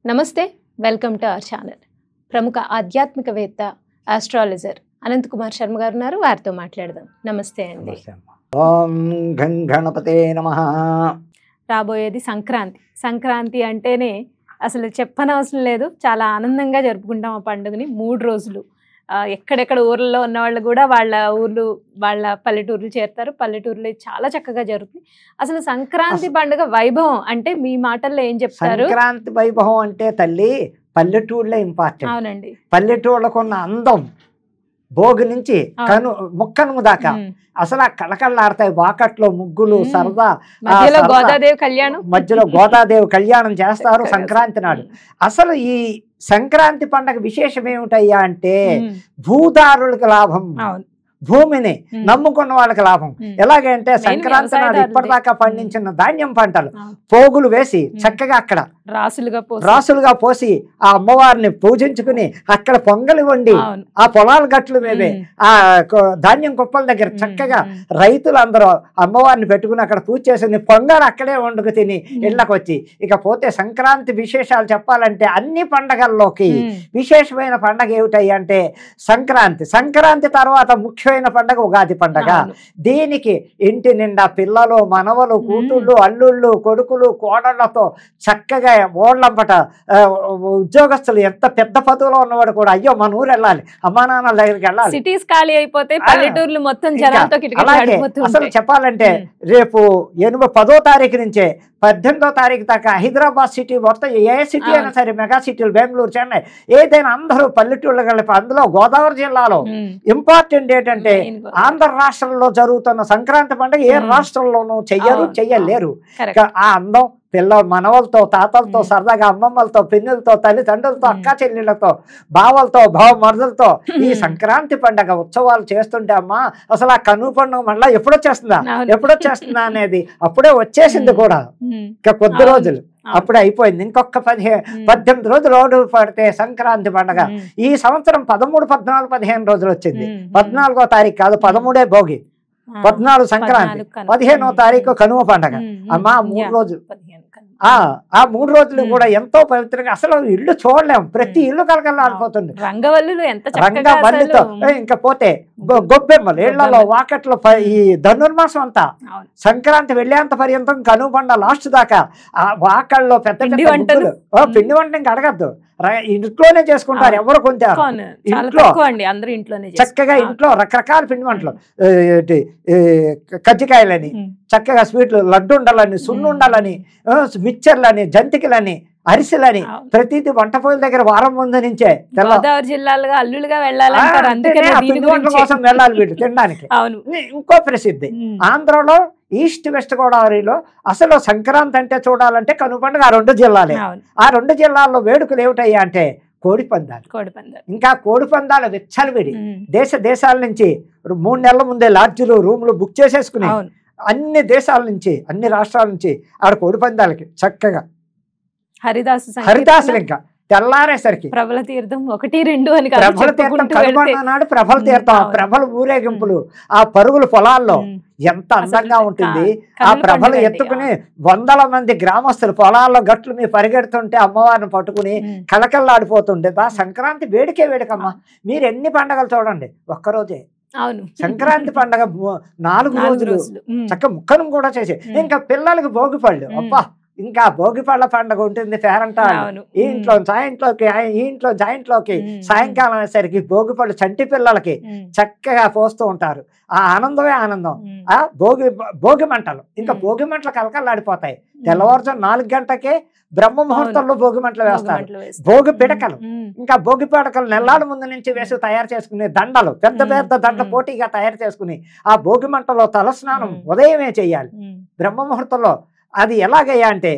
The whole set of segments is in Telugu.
నమస్తే, వెల్కమ్ టు అవర్ ఛానల్. ప్రముఖ ఆధ్యాత్మికవేత్త, ఆస్ట్రాలజర్ అనంత్ కుమార్ శర్మ గారు ఉన్నారు. వారితో మాట్లాడదాం. నమస్తే అండి. ఓం గం గణపతే నమః. రాబోయేది సంక్రాంతి. సంక్రాంతి అంటేనే అసలు చెప్పనవసరం లేదు, చాలా ఆనందంగా జరుపుకుంటాం ఆ పండుగని. 3 రోజులు ఎక్కడెక్కడ ఊర్లలో ఉన్న వాళ్ళు కూడా వాళ్ళ ఊర్లు, వాళ్ళ పల్లెటూర్లు చేరుతారు. పల్లెటూర్లు చాలా చక్కగా జరుగుతుంది. అసలు సంక్రాంతి పండుగ వైభవం అంటే మీ మాటల్లో ఏం చెప్తారు? సంక్రాంతి వైభవం అంటే తల్లి పల్లెటూళ్ళే ఇంపార్టెంట్. అవునండి. పల్లెటూళ్ళకు ఉన్న అందం భోగి నుంచి ముక్కనుము దాకా అసలు ఆ కళకళలాడతాయి. వాకట్లో ముగ్గులు, సరదా, మధ్యలో గోదాదేవి కళ్యాణం చేస్తారు సంక్రాంతి నాడు. అసలు ఈ సంక్రాంతి పండగ విశేషం ఏమిటయ్యా అంటే భూదారులకు లాభం, భూమిని నమ్ముకున్న వాళ్ళకి లాభం. ఎలాగంటే సంక్రాంతి నాడు ఇప్పటిదాకా పండించిన ధాన్యం పంటలు పోగులు వేసి చక్కగా అక్కడ రాసులుగా పోసి ఆ అమ్మవారిని పూజించుకుని అక్కడ పొంగలి వండి ఆ పొలాల గట్లు మీదే ఆ ధాన్యం కుప్పల దగ్గర చక్కగా రైతులందరూ అమ్మవారిని పెట్టుకుని అక్కడ పూజ చేసి పొంగలు అక్కడే వండుకు తిని ఇళ్ళకి వచ్చి, ఇకపోతే సంక్రాంతి విశేషాలు చెప్పాలంటే అన్ని పండగల్లోకి విశేషమైన పండగ ఏమిటయ్యా అంటే సంక్రాంతి. సంక్రాంతి తర్వాత ముఖ్యమైన పండగ ఉగాది పండగ. దీనికి ఇంటి నిండా పిల్లలు, మనవలు, కూతుళ్ళు, అల్లుళ్ళు, కొడుకులు, కోడళ్లతో చక్కగా ఓళ్ళంపట ఉద్యోగస్తులు ఎంత పెద్ద పదవిలో ఉన్నవాడు కూడా అయ్యో మన ఊరు వెళ్ళాలి, అమ్మా నాన్నల దగ్గరికి వెళ్ళాలి. సిటీస్ ఖాళీ అయిపోతే పల్లెటూర్లు మొత్తం జనాలతో అసలు చెప్పాలంటే రేపు 10వ తారీఖు నుంచే 18వ తారీఖు దాకా హైదరాబాద్ సిటీ మొత్తం ఏ సిటీ అయినా సరే, మెగా సిటీలు బెంగళూరు, చెన్నై ఏదైనా అందరూ పల్లెటూళ్ళు కలిపి. అందులో గోదావరి జిల్లాలో ఇంపార్టెంట్ ఏంటంటే ఆంధ్ర రాష్ట్రంలో జరుగుతున్న సంక్రాంతి పండుగ ఏ రాష్ట్రంలోనూ చెయ్యలేరు. ఆ అందం మనవలతో, తాతలతో, సరదాగా అమ్మమ్మలతో, పిన్నులతో, తల్లిదండ్రులతో, అక్క చెల్లెళ్ళతో, బావలతో, మరుదులతో ఈ సంక్రాంతి పండగ ఉత్సవాలు చేస్తుంటే అమ్మా అసలు ఆ కనుమ పండుగ మళ్ళీ ఎప్పుడొచ్చేస్తుందా అనేది అప్పుడే వచ్చేసింది కూడా. ఇంకా కొద్ది రోజులు అప్పుడే అయిపోయింది. ఇంకొక 18 రోజులు ఓడు పడితే సంక్రాంతి పండగ. ఈ సంవత్సరం 13, 14, 15 రోజులు వచ్చింది. 14వ తారీఖు కాదు, 13 భోగి, 14 సంక్రాంతి, 15వ తారీఖు కనుమ పండగ. అమ్మా 3 రోజులు. ఆ 3 రోజులు కూడా ఎంతో పవిత్రంగా అసలు ఇల్లు చూడలేము. ప్రతి ఇల్లు కలకలాడిపోతుంది రంగవల్లితో. ఇంకా పోతే గొబ్బెమ్మలు ఇళ్లలో, వాకట్లో. ఈ ధనుర్మాసం అంతా సంక్రాంతి వెళ్ళేంత పర్యంతం కనుమ పండుగ లాస్ట్ దాకా ఆ వాకల్లో పెద్ద పెద్ద పిండి వంట ఇంకా అడగద్దు, ఇంట్లోనే చేసుకుంటారు. ఎవరు కొంటారు ఇంట్లో చక్కగా ఇంట్లో రకరకాల పిండి వంటలు, కజ్జికాయలని, చక్కగా స్వీట్లు, లడ్డు ఉండాలని, సున్ను ఉండాలని, మిక్చర్లని, జంతికలని, అరిసెలని ప్రతిదీ వంట పొయ్యిల దగ్గర వారం ముందు నుంచే అల్లులుగా పిండి వంటల కోసం వెళ్ళాలి వీళ్ళు తినడానికి. ఇంకో ప్రసిద్ధి ఆంధ్రలో ఈస్ట్ వెస్ట్ గోదావరిలో అసలు సంక్రాంతి అంటే చూడాలంటే కనుమ పండుగ ఆ 2 జిల్లాలే. ఆ 2 జిల్లాల్లో వేడుకలు ఏమిటయ్యా అంటే కోడి పందాలు. ఇంకా కోడి పందాలు విచ్చలవిడి దేశాల నుంచి 3 నెలల ముందే లాడ్జీలు, రూములు బుక్ చేసేసుకుని అన్ని దేశాల నుంచి, అన్ని రాష్ట్రాల నుంచి ఆడ కోడి పందాలకి చక్కగా హరిదాసులు ఇంకా తెల్లారేసరికి ప్రభల తీర్థం 1, 2 అని ప్రభల తీర్థం కనుగొన్న నాడు ప్రభల తీర్థం, ప్రభల ఊరేగింపులు, ఆ పరుగులు పొలాల్లో ఎంత అందంగా ఉంటుంది. ఆ ప్రభలు ఎత్తుకుని 100ల మంది గ్రామస్తులు పొలాల్లో గట్లు మీద పరిగెడుతుంటే అమ్మవారిని పట్టుకుని కలకల్లాడిపోతుండే. సంక్రాంతి వేడికమ్మా. మీరు ఎన్ని పండగలు చూడండి, ఒక్కరోజే సంక్రాంతి పండగ 4 రోజులు చక్క ముక్కను కూడా చేసి. ఇంకా పిల్లలకి భోగిపళ్ళు, అబ్బా ఇంకా భోగిపళ్ళ పండుగ ఉంటుంది. పేరంటాళ్ళు ఈ ఇంట్లో జాయింట్లోకి సాయంకాలం అయ్యేసరికి భోగిపళ్ళు చంటి పిల్లలకి చక్కగా పోస్తూ ఉంటారు. ఆ ఆనందమే ఆనందం. ఆ భోగి మంటలు, ఇంకా భోగి మంటలు కలకల్లాడిపోతాయి. తెల్లవారుజాము 4 గంటలకే బ్రహ్మ ముహూర్తంలో భోగి మంటలు వేస్తారు. భోగి పిడకలు, ఇంకా భోగి పిడకలు నెల్లాళ్ళ ముందు నుంచి వేసి తయారు చేసుకునే దండలు, పెద్ద పెద్ద దండ పోటీగా తయారు చేసుకుని ఆ భోగి మంటలో తలస్నానం ఉదయమే చెయ్యాలి బ్రహ్మ ముహూర్తంలో. అది ఎలాగయ్యా అంటే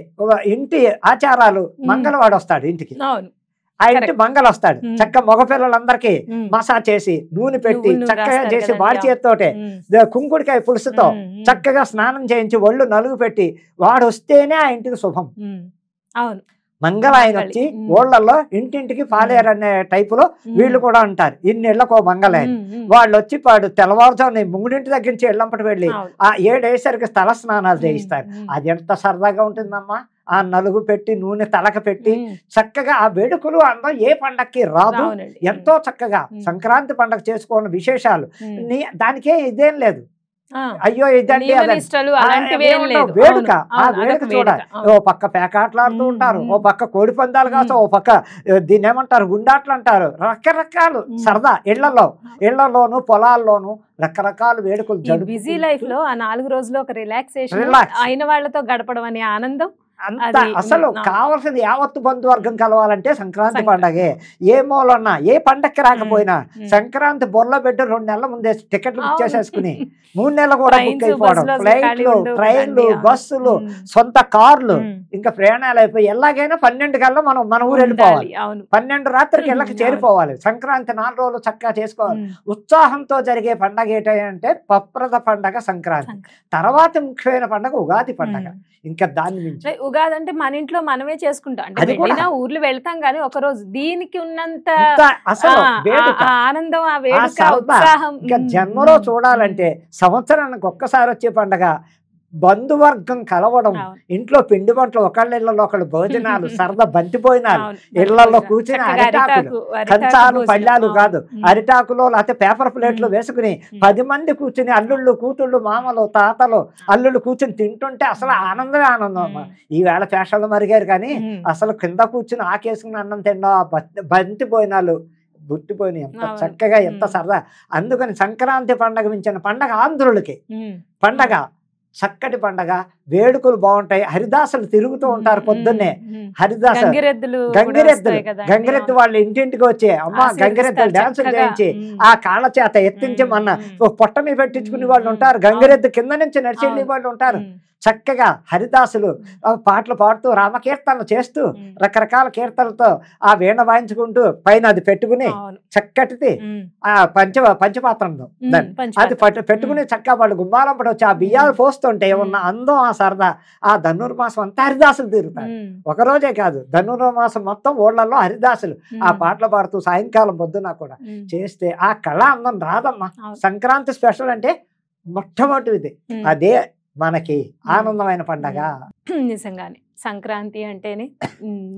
ఇంటి ఆచారాలు, మంగళవాడు వస్తాడు ఇంటికి, ఆ ఇంటి మంగళ వస్తాడు. చక్క మగపిల్లలందరికీ మసాజ్ చేసి నూనె పెట్టి చక్కగా చేసి వాడి చేతితోటే కుంకుడికాయ పులుసుతో చక్కగా స్నానం చేయించి ఒళ్ళు నలుగు పెట్టి వాడు వస్తేనే ఆ ఇంటికి శుభం. మంగళ ఆయన వచ్చి ఊళ్ళల్లో ఇంటింటికి పాలేరు అనే టైపులో వీళ్ళు కూడా ఉంటారు. ఇన్నేళ్లకు మంగళాయన వాళ్ళు వచ్చి తెల్లవారుజామున 3 దగ్గర నుంచి ఇళ్ళంపటి వెళ్ళి ఆ 7 అయ్యేసరికి స్థల స్నానాలు చేయిస్తారు. అది ఎంత సరదాగా ఉంటుందమ్మా. ఆ నలుగు పెట్టి నూనె తలక పెట్టి చక్కగా ఆ వేడుకలు అందం ఏ పండక్కి రాదు. ఎంతో చక్కగా సంక్రాంతి పండగ చేసుకోవాలని విశేషాలు దానికే ఇదేం లేదు. అయ్యో ఇదండి వేడుక. ఆ వేడుక చూడాలి. ఓ పక్క పేకాట్లాడుతూ ఉంటారు, ఓ పక్క కోడి పందాలు కాదు, ఓ పక్క దీన్ని ఏమంటారు గుండాట్లు అంటారు. రకరకాలు సరదా ఇళ్లలోను పొలాల్లోను రకరకాల వేడుకలు. బిజీ లైఫ్ లో ఆ 4 రోజులు ఒక రిలాక్సేషన్ అయిన వాళ్ళతో గడపడం అనే ఆనందం అంత అసలు కావాల్సింది యావత్తు బంధువర్గం కలవాలంటే సంక్రాంతి పండగే. ఏ మూలన్నా ఏ పండక్కి రాకపోయినా సంక్రాంతి బొర్ల పెట్టి 2 నెలల ముందే టికెట్లు బుక్ చేసేసుకుని 3 నెలలు కూడా బుక్ అయిపోవడం. ఫ్లైట్లు, ట్రైన్లు, బస్సులు, సొంత కార్లు, ఇంకా ప్రయాణాలు అయిపోయి ఎలాగైనా 12 కల్లా మనం మన ఊరు వెళ్ళిపోవాలి. 12 రాత్రికి ఇళ్ళకి చేరిపోవాలి. సంక్రాంతి 4 రోజులు చక్కగా చేసుకోవాలి. ఉత్సాహంతో జరిగే పండగ ఏంటంటే పప్రద పండగ సంక్రాంతి. తర్వాత ముఖ్యమైన పండగ ఉగాది పండగ. ఇంకా దాని నుంచి ఉగాది అంటే మన ఇంట్లో మనమే చేసుకుంటాం. అంటే ఊర్లు వెళ్తాం కానీ ఒక రోజు దీనికి ఉన్నంత ఆనందం, ఆ వేడుక, ఉత్సాహం ఇంకా జన్మలో చూడాలంటే సంవత్సరానికి ఒక్కసారి వచ్చే పండగ. బంధువర్గం కలవడం, ఇంట్లో పిండి వంటలు, ఒకళ్ళ ఒకళ్ళు భోజనాలు, సరదా బంతిపోయినాలు, ఇళ్లలో కూర్చుని అరిటాకులు, కంచాలు పళ్ళాలు కాదు అరిటాకులో లేకపోతే పేపర్ ప్లేట్లు వేసుకుని 10 మంది కూర్చుని అల్లుళ్ళు కూతుళ్ళు మామలు తాతలు అల్లుళ్ళు కూర్చుని తింటుంటే అసలు ఆనందమే ఆనందం అమ్మా. ఈవేళ పేషాలు మరిగారు కానీ అసలు కింద కూర్చుని ఆకేసుకుని అన్నం తినడం, బంతిపోయినాలు గుర్తిపోయినాయి. ఎంత చక్కగా ఎంత సరదా. అందుకని సంక్రాంతి పండగ మించిన పండగ ఆంధ్రులకి పండగ. చక్కటి పండగ, వేడుకలు బాగుంటాయి. హరిదాసులు తిరుగుతూ ఉంటారు పొద్దున్నే. హరిదాసు గంగిరెద్దు వాళ్ళు ఇంటింటికి వచ్చే అమ్మ గంగిరెద్దులు డాన్సులు చేయించి ఆ కాళ్ళ చేత ఎత్తించి మన పొట్టని పెట్టించుకునే వాళ్ళు ఉంటారు. గంగిరెద్దు కింద నుంచి నడిచేళ్ళే వాళ్ళు ఉంటారు. చక్కగా హరిదాసులు పాటలు పాడుతూ రామకీర్తనలు చేస్తూ రకరకాల కీర్తనలతో ఆ వీణ వాయించుకుంటూ పైన అది పెట్టుకుని చక్కటిది ఆ పంచపాత్రంలో అది పెట్టుకుని చక్కగా వాళ్ళు గుమ్మాలంపటి వచ్చి ఆ బియ్యాలు పోస్తుంటే ఉన్న అందం, ఆ సరదా. ఆ ధనుర్మాసం అంతా హరిదాసులు తిరుగుతారు. ఒకరోజే కాదు, ధనుర్మాసం మొత్తం ఊళ్ళల్లో హరిదాసులు ఆ పాటలు పాడుతూ సాయంకాలం పొద్దున కూడా చేస్తే ఆ కళ అందం రాదమ్మా. సంక్రాంతి స్పెషల్ అంటే మొట్టమొదటిది అదే మనకి ఆనందమైన పండగ. నిజంగానే సంక్రాంతి అంటేనే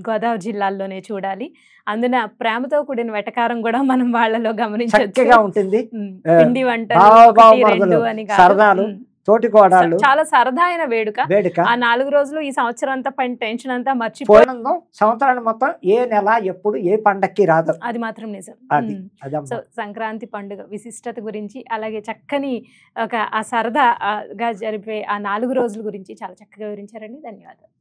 గోదావరి జిల్లాల్లోనే చూడాలి. అందున ప్రేమతో కూడిన వెటకారం కూడా మనం వాళ్ళలో గమనించగా ఉంటుంది. పిండి వంటలు అని సరదాలు, తోటికోడాళ్ళు, చాలా సరదా అయిన వేడుక. ఆ 4 రోజులు ఈ సంవత్సరం అంతా పైన టెన్షన్ అంతా మర్చిపోయి సంవత్సరాన్ని మొత్తం ఏ నెల ఎప్పుడు ఏ పండక్కి రాదు. అది మాత్రం నిజం. సో సంక్రాంతి పండుగ విశిష్టత గురించి, అలాగే చక్కని ఒక ఆ సరదాగా జరిపే ఆ 4 రోజుల గురించి చాలా చక్కగా వివరించారండి. ధన్యవాదాలు.